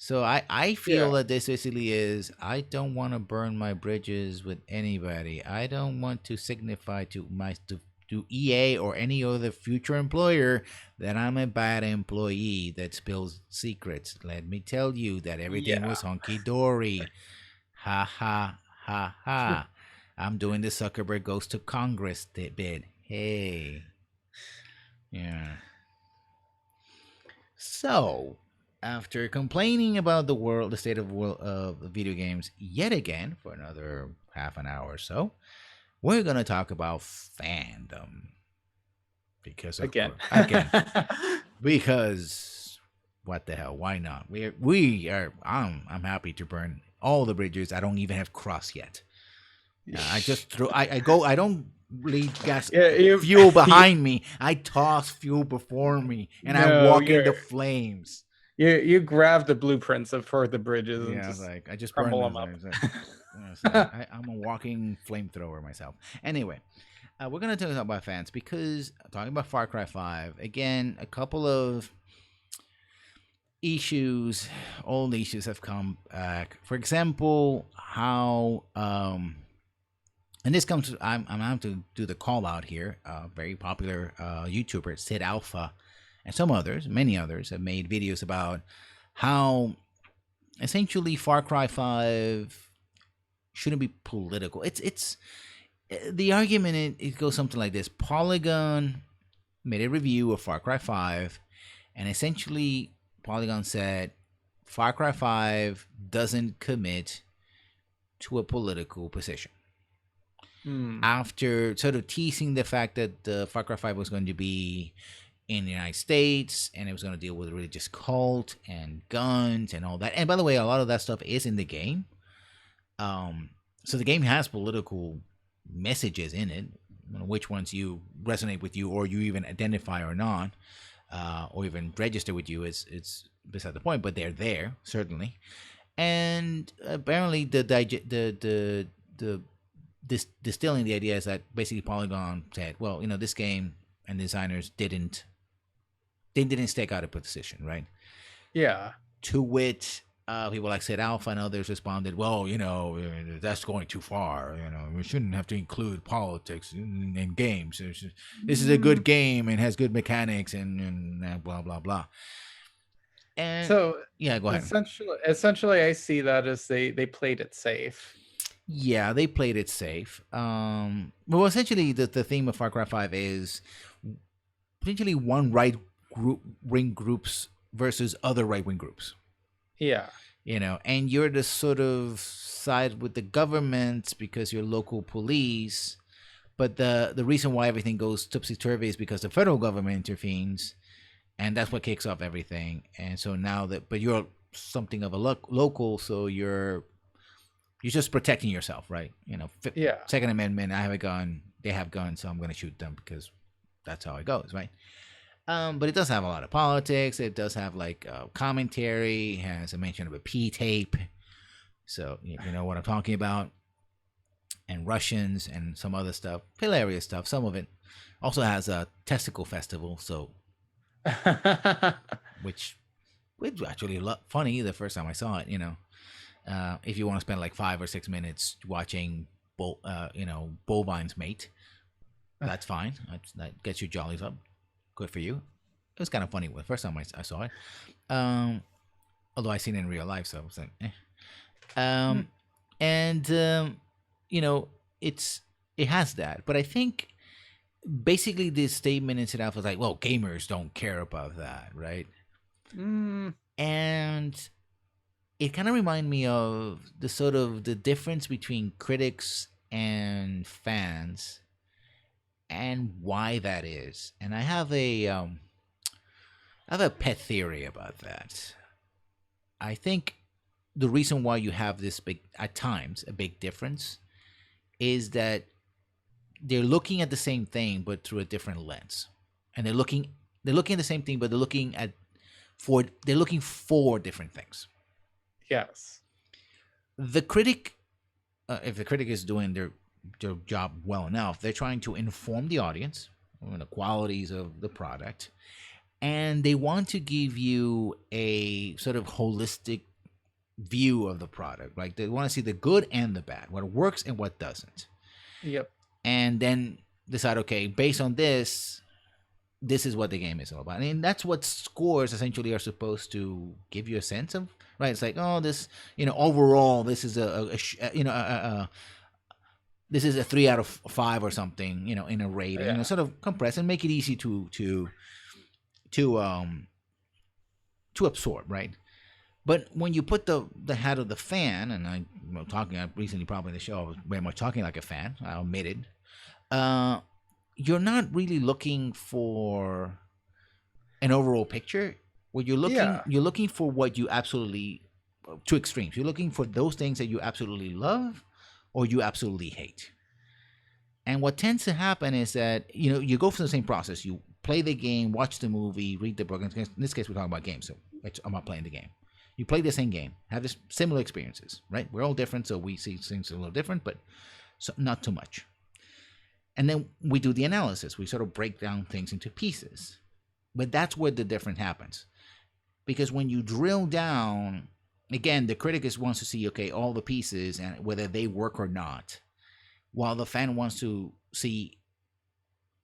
So I feel that this basically is, I don't want to burn my bridges with anybody. I don't want to signify to EA or any other future employer that I'm a bad employee that spills secrets. Let me tell you that everything was hunky dory. Ha ha ha ha. I'm doing the Zuckerberg goes to Congress bid. Hey. Yeah. So, after complaining about the state of world of video games yet again for another half an hour or so, we're gonna talk about fandom. Because because what the hell? Why not? I'm happy to burn all the bridges I don't even have crossed yet. I just throw. I go. I don't leave gas fuel behind me. I toss fuel before me, and I walk into flames. You grab the blueprints for the bridges and I just crumble them up. I'm a walking flamethrower myself. Anyway, we're gonna talk about fans because talking about Far Cry 5 again. A couple of old issues have come back. For example, how and this comes. I'm gonna have to do the call out here. Very popular YouTuber Sid Alpha and some others, many others, have made videos about how essentially Far Cry 5 shouldn't be political. It's the argument. It goes something like this: Polygon made a review of Far Cry 5, and essentially Polygon said Far Cry 5 doesn't commit to a political position. After sort of teasing the fact that Far Cry 5 was going to be in the United States and it was going to deal with a religious cult and guns and all that. And by the way, a lot of that stuff is in the game. So the game has political messages in it, which ones you resonate with you or you even identify or not, or even register with you, it's beside the point, but they're there, certainly. And apparently distilling the idea is that basically Polygon said, well, this game and designers didn't stake out a position, right? Yeah. To which people like Sid Alpha and others responded, well, that's going too far. We shouldn't have to include politics in games. This is a good game and has good mechanics and blah blah blah. And so yeah, go ahead. Essentially, I see that as they played it safe. Yeah, they played it safe. Well, essentially, the theme of Far Cry 5 is potentially one right-wing groups versus other right-wing groups. Yeah. And you're the sort of side with the government because you're local police. But the reason why everything goes topsy-turvy is because the federal government intervenes. And that's what kicks off everything. And so now but you're something of a local, so you're just protecting yourself, right? Second Amendment, I have a gun, they have guns, so I'm going to shoot them because that's how it goes, right? But it does have a lot of politics. It does have commentary. It has a mention of a P-tape. So you know what I'm talking about. And Russians and some other stuff. Hilarious stuff. Some of it also has a testicle festival. So, which was actually funny the first time I saw it, if you want to spend 5 or 6 minutes watching, bovines mate, that's fine. That gets your jollies up. Good for you. It was kind of funny the first time I saw it. Although I seen it in real life, so I was like, eh. It has that. But I think basically this statement in itself was like, well, gamers don't care about that, right? And it kind of reminded me of the difference between critics and fans and why that is. And I have a pet theory about that. I think the reason why you have this big, at times, a big difference is that they're looking at the same thing but through a different lens, and they're looking at the same thing, but they're looking for different things. Yes. The critic, if the critic is doing their job well enough, they're trying to inform the audience on the qualities of the product, and they want to give you a sort of holistic view of the product. Like they want to see the good and the bad, what works and what doesn't. Yep. And then decide, okay, based on this is what the game is all about. I mean, that's what scores essentially are supposed to give you a sense of, right? It's like, oh, this, overall, this is this is a 3 out of 5 or something, in a rating, sort of compress and make it easy to absorb, right? But when you put the hat of the fan, and I recently probably in the show I was very much talking like a fan, I admitted, you're not really looking for an overall picture. What you're looking for what you absolutely, two extremes. You're looking for those things that you absolutely love or you absolutely hate. And what tends to happen is that, you go through the same process. You play the game, watch the movie, read the book. In this case, we're talking about games, so I'm not playing the game. You play the same game, have this similar experiences, right? We're all different, so we see things a little different, but not too much. And then we do the analysis. We sort of break down things into pieces. But that's where the difference happens. Because when you drill down, again, the critic wants to see, okay, all the pieces and whether they work or not, while the fan wants to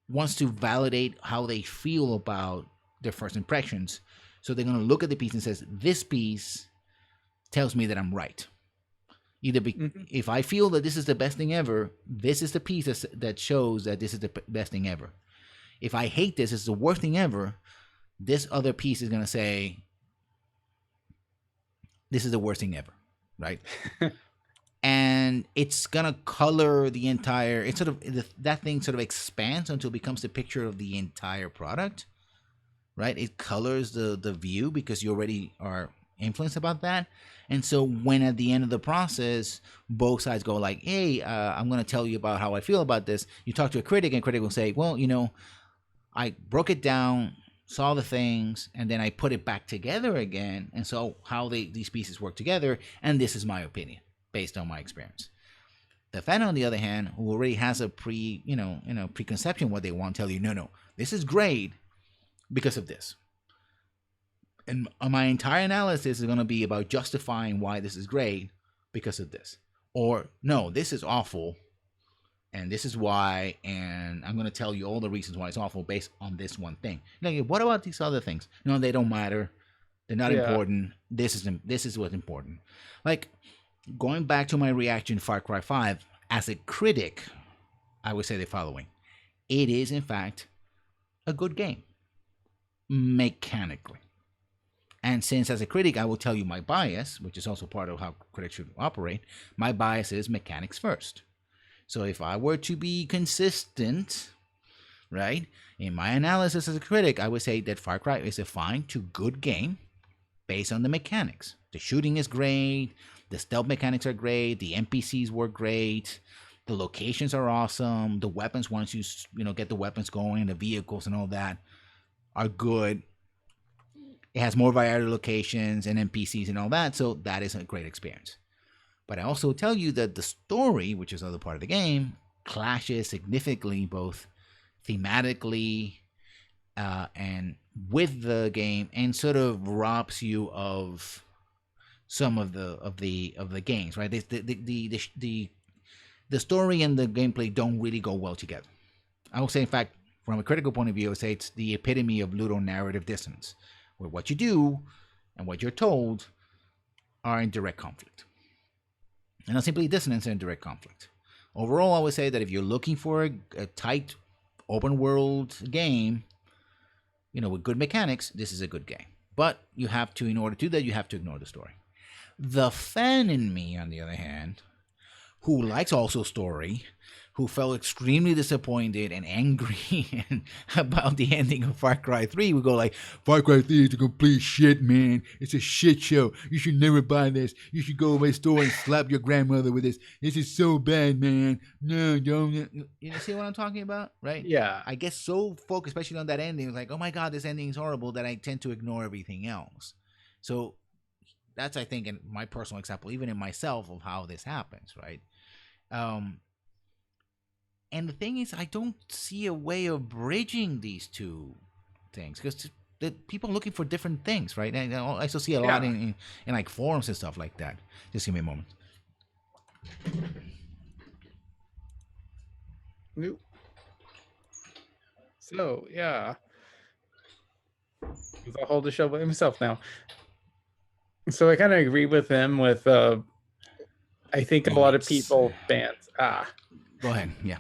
validate how they feel about their first impressions. So they're going to look at the piece and says, this piece tells me that I'm right. Either if I feel that this is the best thing ever, this is the piece that shows that this is the best thing ever. If I hate this, it's the worst thing ever, this other piece is going to say, this is the worst thing ever, right? And it's going to color the entire, it's sort of, that thing sort of expands until it becomes the picture of the entire product. Right? It colors the view because you already are influenced about that. And so when at the end of the process, both sides go like, hey, I'm going to tell you about how I feel about this. You talk to a critic and critic will say, well, I broke it down, saw the things, and then I put it back together again. And so how these pieces work together. And this is my opinion based on my experience. The fan, on the other hand, who already has a preconception what they want, tell you, no, this is great because of this. And my entire analysis is going to be about justifying why this is great because of this. Or, no, this is awful, and this is why, and I'm going to tell you all the reasons why it's awful based on this one thing. What about these other things? No, they don't matter. They're not important. This is what's important. Like, going back to my reaction to Far Cry 5, as a critic, I would say the following. It is, in fact, a good game. Mechanically. And since as a critic I will tell you my bias, which is also part of how critics should operate, my bias is mechanics first. So if I were to be consistent, right, in my analysis as a critic, I would say that Far Cry is a fine to good game based on the mechanics. The shooting is great, the stealth mechanics are great, the NPCs work great, the locations are awesome, the weapons, once you get the weapons going, the vehicles and all that are good. It has more variety of locations and NPCs and all that, so that is a great experience. But I also tell you that the story, which is the other part of the game, clashes significantly both thematically and with the game, and sort of robs you of some of the games, right? The story and the gameplay don't really go well together. I would say, in fact, from a critical point of view, I would say it's the epitome of ludonarrative dissonance, where what you do and what you're told are in direct conflict. And not simply dissonance, and direct conflict. Overall, I would say that if you're looking for a tight, open world game, with good mechanics, this is a good game. But you have to, in order to do that, you have to ignore the story. The fan in me, on the other hand, who likes also story, who felt extremely disappointed and angry about the ending of Far Cry 3 would go like, Far Cry 3 is a complete shit, man. It's a shit show. You should never buy this. You should go to my store and slap your grandmother with this. This is so bad, man. No, don't. You see what I'm talking about? Right? Yeah. I get so focused, especially on that ending, like, oh my God, this ending is horrible, that I tend to ignore everything else. So that's, I think, in my personal example, even in myself, of how this happens, right? And the thing is, I don't see a way of bridging these two things, because the people are looking for different things, right? And I still see a lot in like forums and stuff like that. Just give me a moment. Nope. So yeah, I'll hold the show by himself now. So I kind of agree with him. With I think a lot of people fans. Go ahead. Yeah.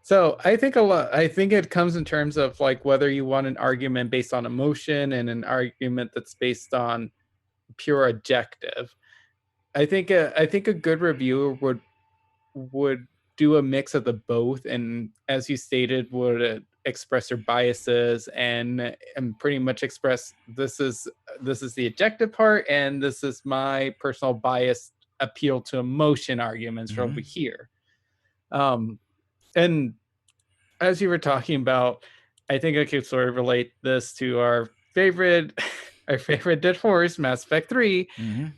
So I think it comes in terms of like whether you want an argument based on emotion and an argument that's based on pure objective. I think a good reviewer would do a mix of the both, and as you stated, would express their biases and pretty much express this is the objective part, and this is my personal bias appeal to emotion arguments over here. And as you were talking about, I think I could sort of relate this to our favorite Dead Horse, Mass Effect 3,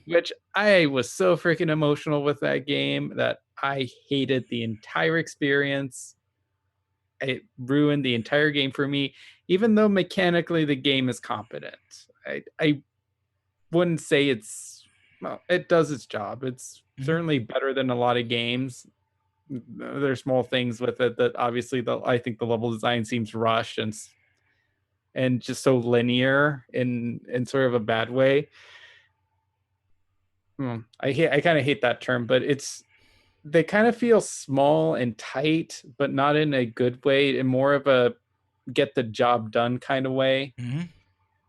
which I was so freaking emotional with that game that I hated the entire experience. It ruined the entire game for me, even though mechanically the game is competent. I wouldn't say it does its job. It's certainly better than a lot of games. There's small things with it that obviously I think the level design seems rushed and just so linear in sort of a bad way. I kind of hate that term, but they kind of feel small and tight, but not in a good way, in more of a get the job done kind of way,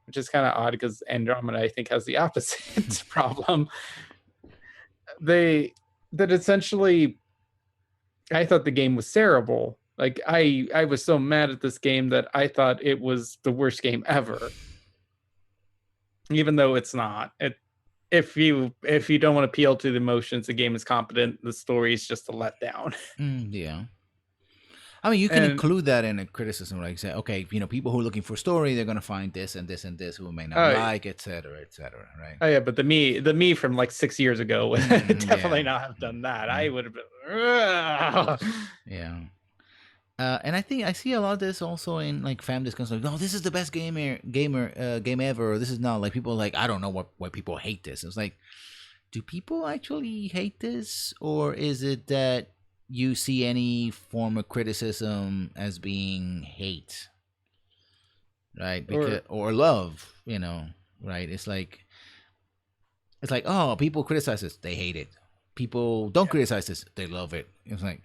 which is kind of odd because Andromeda, I think, has the opposite problem. That essentially, I thought the game was terrible. Like I was so mad at this game that I thought it was the worst game ever, even though it's not. If you don't want to appeal to the emotions, the game is competent. The story is just a letdown. Yeah. I mean, you can include that in a criticism, like say, okay, people who are looking for story, they're going to find this and this and this, who may not like, etc., right? Oh yeah, but the me from like 6 years ago would definitely not have done that. I would have been. Yeah. And I think I see a lot of this also in like fan discussions. Like, oh, this is the best game ever. Or this is not, like, people are like, I don't know why people hate this. It's like, do people actually hate this, or is it that you see any form of criticism as being hate, right? Or love, right? It's like, oh, people criticize this, they hate it. People don't criticize this, they love it. It's like,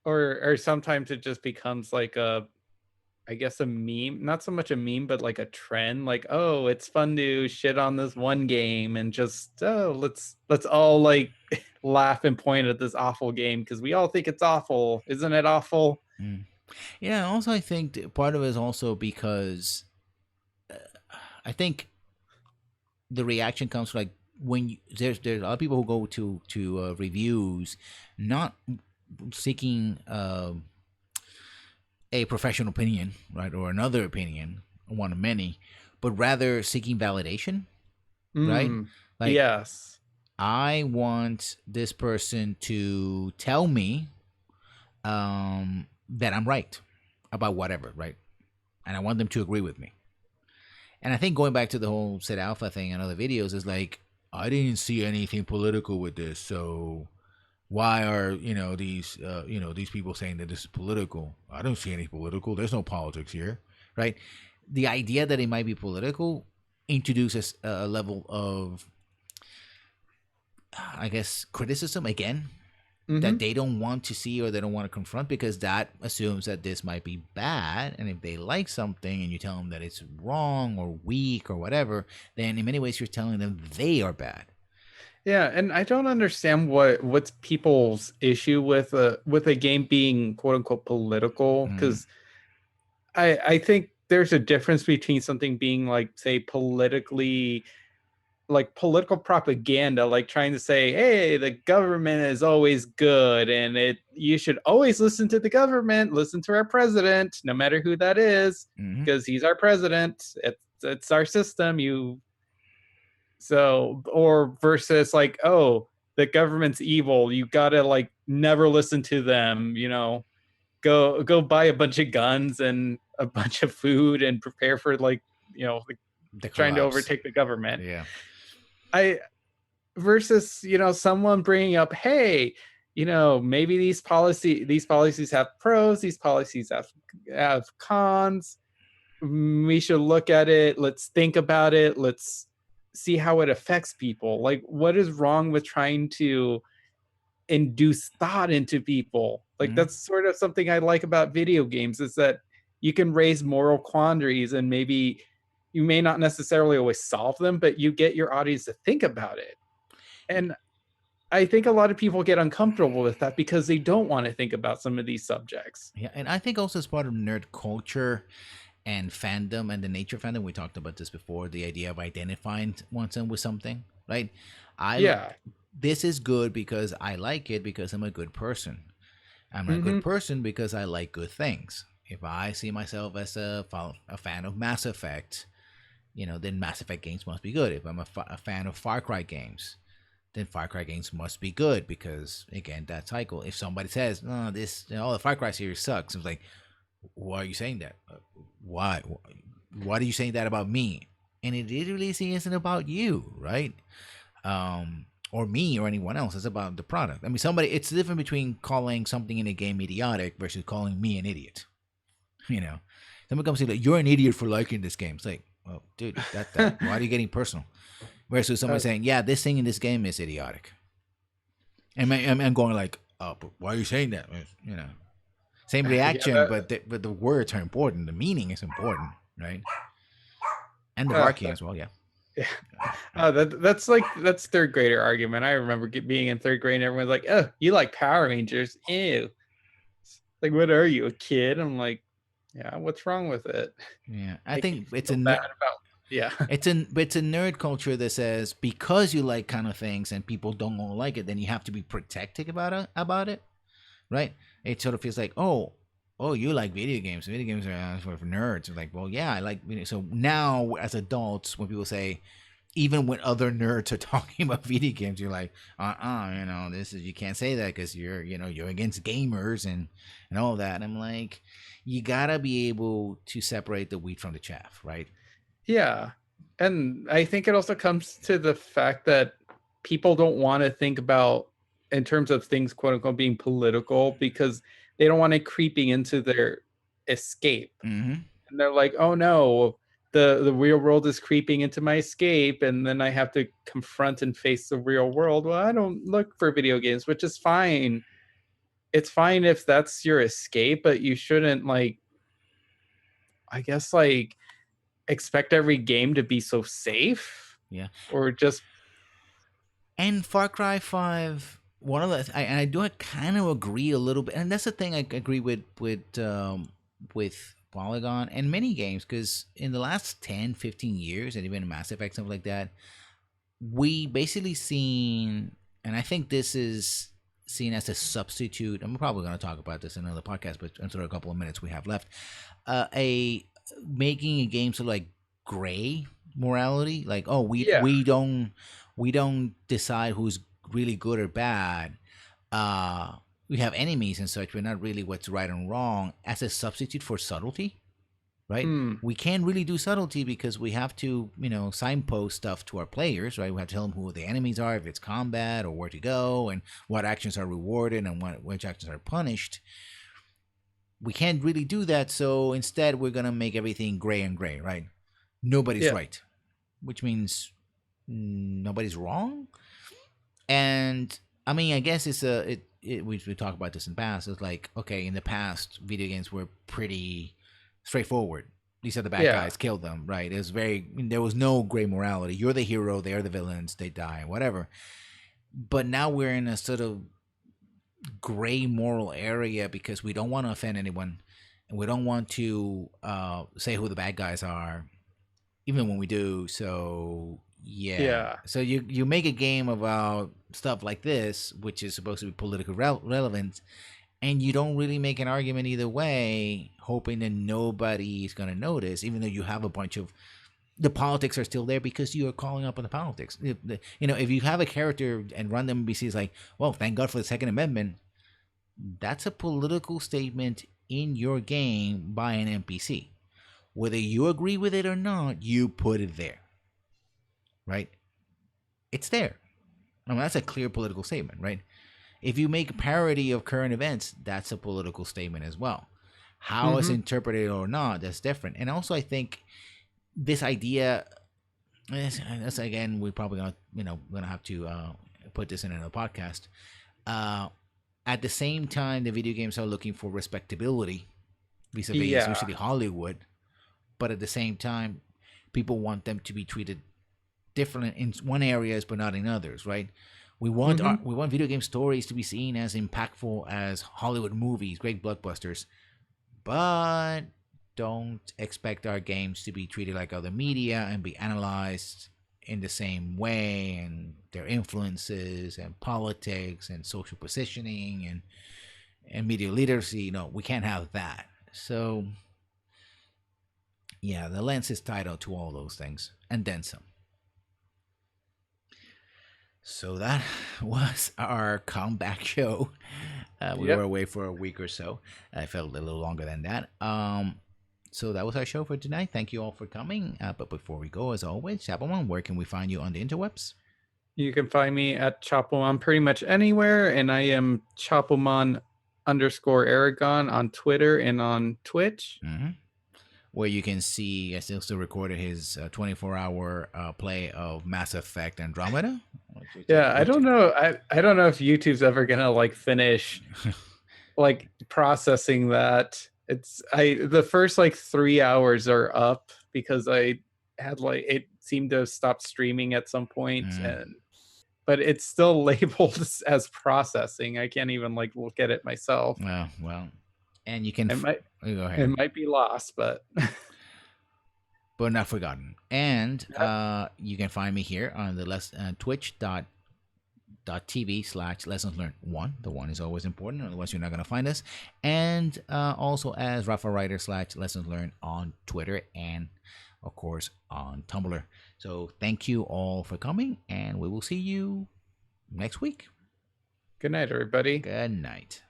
or sometimes it just becomes like I guess a meme, not so much a meme, but like a trend. Like, oh, it's fun to shit on this one game and just let's all like laugh and point at this awful game because we all think it's awful. Isn't it awful? Yeah. Also, I think part of it is also because I think the reaction comes from, like, when there's a lot of people who go to reviews not seeking a professional opinion, right, or another opinion, one of many, but rather seeking validation, right? Like, yes, I want this person to tell me that I'm right about whatever, right? And I want them to agree with me. And I think going back to the whole Sid Alpha thing and other videos is like, I didn't see anything political with this, so why are these people saying that this is political? I don't see any political. There's no politics here, right? The idea that it might be political introduces a level of, I guess, criticism again that they don't want to see or they don't want to confront, because that assumes that this might be bad. And if they like something and you tell them that it's wrong or weak or whatever, then in many ways you're telling them they are bad. Yeah, and I don't understand what's people's issue with a game being quote unquote political, Mm-hmm. because I think there's a difference between something being like, say, politically, like political propaganda, like trying to say, hey, the government is always good and you should always listen to the government, listen to our president, no matter who that is, Mm-hmm. because he's our president. It's our system. Or versus like, oh, the government's evil. You gotta like never listen to them, go buy a bunch of guns and a bunch of food and prepare for like, like The trying to collapse. overtake the government. Yeah. I versus, someone bringing up, hey, maybe these policies have pros, these policies have cons. We should look at it. Let's think about it. Let's see how it affects people. Like, what is wrong with trying to induce thought into people? Like, Mm-hmm. that's sort of something I like about video games, is that you can raise moral quandaries, and maybe you may not necessarily always solve them, but you get your audience to think about it. And I think a lot of people get uncomfortable with that because they don't want to think about some of these subjects. Yeah, and I think also as part of nerd culture and fandom and the nature of fandom, we talked about this before, the idea of identifying oneself with something, right? I Yeah. This is good because I like it because I'm a good person. I'm a Mm-hmm. good person because I like good things. If I see myself as a fan of Mass Effect, then Mass Effect games must be good. If I'm a fan of Far Cry games, then Far Cry games must be good because, again, that cycle. If somebody says, "Oh, the Far Cry series sucks," I'm like, "Why are you saying that? Why? Why are you saying that about me?" And it literally isn't about you, right? Or me or anyone else. It's about the product. I mean, it's different between calling something in a game idiotic versus calling me an idiot. Someone comes and say, like, "You're an idiot for liking this game." It's like, well, dude, why are you getting personal? Versus somebody saying, "Yeah, this thing in this game is idiotic," and I'm going like, "Oh, but why are you saying that?" Same reaction, Yeah, but the words are important. The meaning is important, right? And the barking that, as well. Yeah. yeah. That's third grader argument. I remember being in third grade and everyone's like, "Oh, you like Power Rangers? Ew." Like, what are you, a kid? I'm like, yeah, what's wrong with it? Yeah, I Make me think feel bad about. Yeah. it's a nerd culture that says because you like kind of things and people don't like it, then you have to be protective about it, right? It sort of feels like, oh, you like video games. Video games are for nerds. It's like, well, yeah, I like video. So now, as adults, when people say, even when other nerds are talking about video games, you're like, this is, you can't say that because you're against gamers and all that. And I'm like, you gotta be able to separate the wheat from the chaff, right? Yeah. And I think it also comes to the fact that people don't want to think about, in terms of things, quote unquote, being political, because they don't want it creeping into their escape. Mm-hmm. And they're like, oh no, the real world is creeping into my escape, and then I have to confront and face the real world. Well, I don't look for video games, which is fine. It's fine if that's your escape, but you shouldn't, like, I guess, like, expect every game to be so safe. Yeah. Or just. And Far Cry 5, one of the I do kind of agree a little bit, and that's the thing I agree with Polygon and many games, because in the last 10, 15 years, and even in Mass Effect, stuff like that, we basically seen, and I think this is seen as a substitute. I'm probably going to talk about this in another podcast, but in sort of a couple of minutes we have left, a making a game sort of like gray morality, like, oh, we don't decide who's really good or bad. We have enemies and such, but not really what's right and wrong, as a substitute for subtlety, right? We can't really do subtlety because we have to, signpost stuff to our players, right? We have to tell them who the enemies are, if it's combat, or where to go, and what actions are rewarded and which actions are punished. We can't really do that, so instead we're gonna make everything gray and gray, right? Nobody's right, which means nobody's wrong. And I mean, I guess we talked about this in the past. It's like, okay, in the past, video games were pretty straightforward. These are the bad guys, kill them, right? There was no gray morality. You're the hero, they're the villains, they die, whatever. but now we're in a sort of gray moral area because we don't want to offend anyone, and we don't want to say who the bad guys are, even when we do. So yeah. So you make a game about stuff like this, which is supposed to be politically relevant, and you don't really make an argument either way, hoping that nobody's going to notice, even though you have a bunch of the politics are still there because you are calling up on the politics. If you have a character and run them NPCs like, well, thank God for the Second Amendment, that's a political statement in your game by an NPC. Whether you agree with it or not, you put it there. Right? It's there. I mean, that's a clear political statement, right? If you make a parody of current events, that's a political statement as well. How it's interpreted or not, that's different. And also, I think this idea, that's again, we're probably gonna have to put this in another podcast. At the same time, the video games are looking for respectability vis-a-vis usually Hollywood, but at the same time, people want them to be treated different in one areas but not in others, right? We want we want video game stories to be seen as impactful as Hollywood movies, great blockbusters, but don't expect our games to be treated like other media and be analyzed in the same way, and their influences and politics and social positioning and media literacy. No, we can't have that. So yeah, the lens is tied out to all those things and then some. So that was our comeback show. We were away for a week or so. I felt a little longer than that. So that was our show for tonight. Thank you all for coming. But before we go, as always, Chapelmon, where can we find you on the interwebs? You can find me at Chapelmon pretty much anywhere, and I am Chapelmon_Aragon on Twitter and on Twitch. Where you can see, I still recorded his 24-hour play of Mass Effect Andromeda. I don't know. I don't know if YouTube's ever gonna finish processing that. The first 3 hours are up because I had it seemed to stop streaming at some point, but it's still labeled as processing. I can't even look at it myself. Well. And you can go ahead. It might be lost, but not forgotten. And you can find me here on the twitch.tv/lessonslearned1. The one is always important, otherwise you're not going to find us. And also as Rafa Writer /lessonslearned on Twitter and of course on Tumblr. So thank you all for coming, and we will see you next week. Good night, everybody. Good night.